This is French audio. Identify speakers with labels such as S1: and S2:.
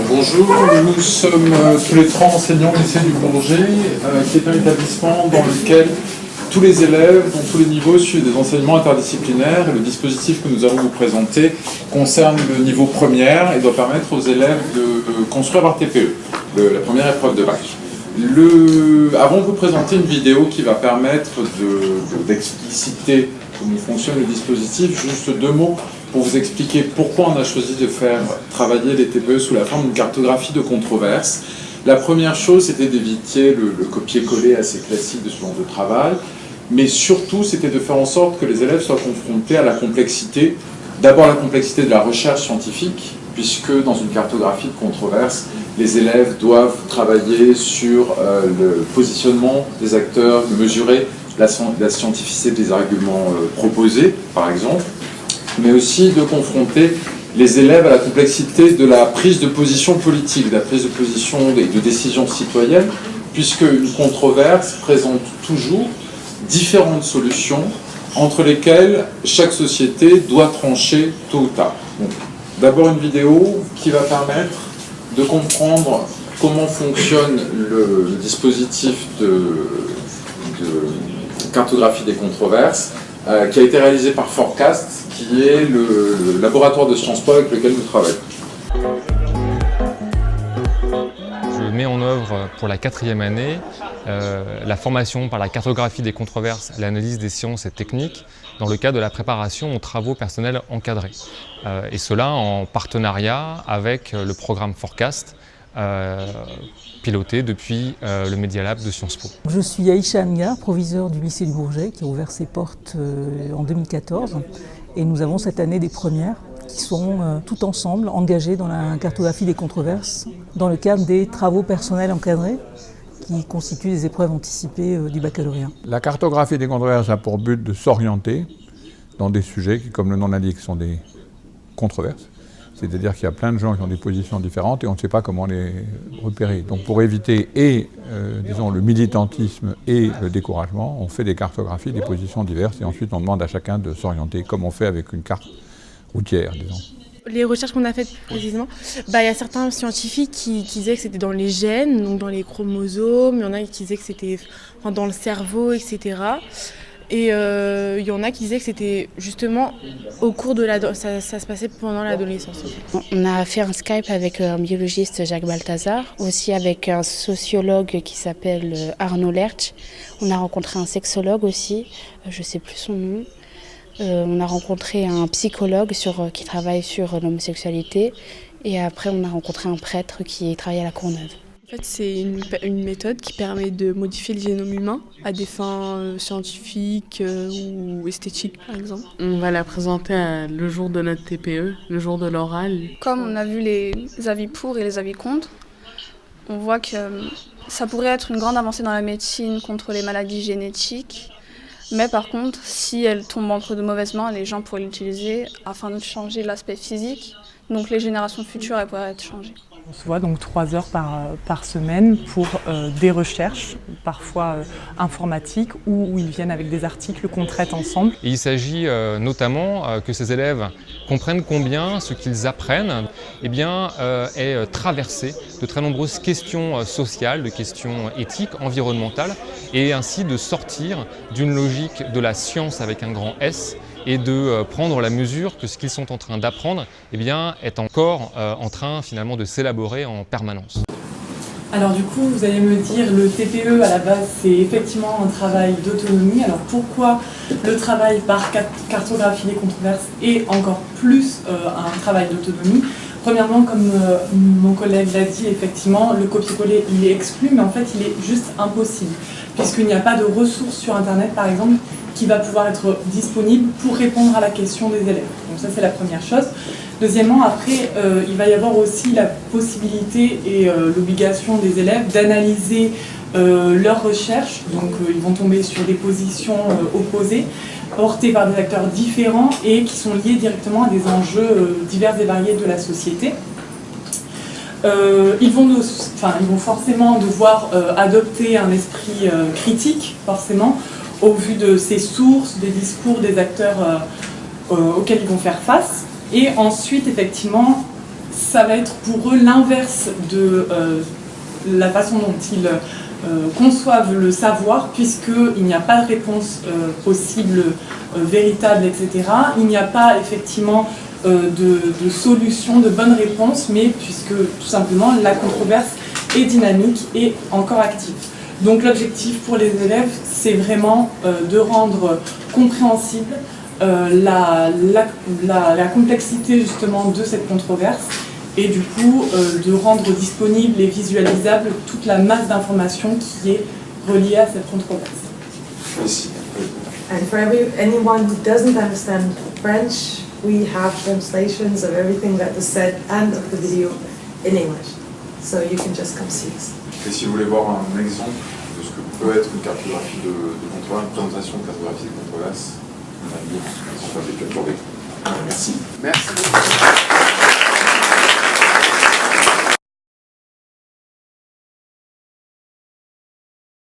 S1: Bonjour, nous sommes tous les trois enseignants au lycée du Bourget, qui est un établissement dans lequel tous les élèves, dans tous les niveaux, suivent des enseignements interdisciplinaires. Et le dispositif que nous allons vous présenter concerne le niveau première et doit permettre aux élèves de construire leur TPE, la première épreuve de bac. Avant de vous présenter une vidéo qui va permettre d'expliciter comment fonctionne le dispositif, juste deux mots pour vous expliquer pourquoi on a choisi de faire travailler les TPE sous la forme d'une cartographie de controverses. La première chose, c'était d'éviter le copier-coller assez classique de ce genre de travail, mais surtout, c'était de faire en sorte que les élèves soient confrontés à la complexité, d'abord la complexité de la recherche scientifique, puisque dans une cartographie de controverses, les élèves doivent travailler sur le positionnement des acteurs, de mesurer la scientificité des arguments proposés, par exemple, mais aussi de confronter les élèves à la complexité de la prise de position politique, de la prise de position et de décision citoyenne, puisque une controverse présente toujours différentes solutions entre lesquelles chaque société doit trancher tôt ou tard. D'abord une vidéo qui va permettre de comprendre comment fonctionne le dispositif de cartographie des controverses, qui a été réalisé par Forecast, qui est le laboratoire de Sciences Po avec lequel nous travaillons.
S2: Je mets en œuvre pour la 4e année la formation par la cartographie des controverses à l'analyse des sciences et techniques dans le cadre de la préparation aux travaux personnels encadrés. Et cela en partenariat avec le programme Forecast, piloté depuis le Media Lab de Sciences Po.
S3: Je suis Aïcha Amgar, proviseur du lycée du Bourget, qui a ouvert ses portes en 2014. Et nous avons cette année des premières qui sont tout ensemble engagées dans la cartographie des controverses dans le cadre des travaux personnels encadrés qui constituent des épreuves anticipées du baccalauréat.
S4: La cartographie des controverses a pour but de s'orienter dans des sujets qui, comme le nom l'indique, sont des controverses. C'est-à-dire qu'il y a plein de gens qui ont des positions différentes et on ne sait pas comment les repérer. Donc pour éviter disons, le militantisme et le découragement, on fait des cartographies, des positions diverses et ensuite on demande à chacun de s'orienter comme on fait avec une carte routière, disons.
S5: Les recherches qu'on a faites précisément, il y a certains scientifiques qui disaient que c'était dans les gènes, donc dans les chromosomes, il y en a qui disaient que c'était dans le cerveau, etc. Et il y en a qui disaient que c'était justement au cours de l'adolescence, ça se passait pendant l'adolescence.
S6: On a fait un Skype avec un biologiste, Jacques Balthazar, aussi avec un sociologue qui s'appelle Arnaud Lerch. On a rencontré un sexologue aussi, je ne sais plus son nom. On a rencontré un psychologue qui travaille sur l'homosexualité. Et après, on a rencontré un prêtre qui travaille à la Courneuve.
S5: En fait, c'est une méthode qui permet de modifier le génome humain à des fins scientifiques ou esthétiques, par exemple.
S7: On va la présenter le jour de notre TPE, le jour de l'oral.
S8: Comme on a vu les avis pour et les avis contre, on voit que ça pourrait être une grande avancée dans la médecine contre les maladies génétiques. Mais par contre, si elle tombe entre de mauvaises mains, les gens pourraient l'utiliser afin de changer l'aspect physique. Donc les générations futures, elles pourraient être changées.
S9: On se voit donc 3 heures par semaine pour des recherches, parfois informatiques, où ils viennent avec des articles qu'on traite ensemble.
S2: Et il s'agit notamment que ces élèves comprennent combien ce qu'ils apprennent est traversé de très nombreuses questions sociales, de questions éthiques, environnementales, et ainsi de sortir d'une logique de la science avec un grand S, et de prendre la mesure que ce qu'ils sont en train d'apprendre est encore en train finalement de s'élaborer en permanence.
S9: Alors du coup, vous allez me dire, le TPE à la base, c'est effectivement un travail d'autonomie. Alors pourquoi le travail par cartographie des controverses est encore plus un travail d'autonomie? Premièrement, comme mon collègue l'a dit, effectivement, le copier-coller, il est exclu, mais en fait, il est juste impossible, puisqu'il n'y a pas de ressources sur Internet, par exemple, qui va pouvoir être disponible pour répondre à la question des élèves. Donc ça, c'est la première chose. Deuxièmement, après, il va y avoir aussi la possibilité et l'obligation des élèves d'analyser leurs recherches. Donc, ils vont tomber sur des positions opposées, portées par des acteurs différents et qui sont liés directement à des enjeux divers et variés de la société. Ils vont forcément devoir adopter un esprit critique, forcément, au vu de ces sources, des discours des acteurs auxquels ils vont faire face. Et ensuite, effectivement, ça va être pour eux l'inverse de la façon dont ils conçoivent le savoir, puisqu'il n'y a pas de réponse possible, véritable, etc. Il n'y a pas effectivement de solution, de bonne réponse, mais puisque tout simplement la controverse est dynamique et encore active. Donc l'objectif pour les élèves, c'est vraiment de rendre compréhensible la complexité justement de cette controverse et du coup de rendre disponible et visualisable toute la masse d'informations qui est reliée à cette controverse.
S1: Merci.
S10: And for anyone who doesn't understand French, we have translations of everything that was said and of the video in English. So you can just come see us.
S1: Et si vous voulez voir un exemple de ce que peut être une cartographie de controverse, une présentation de cartographie de controverse, on a mis sur la Merci. Merci.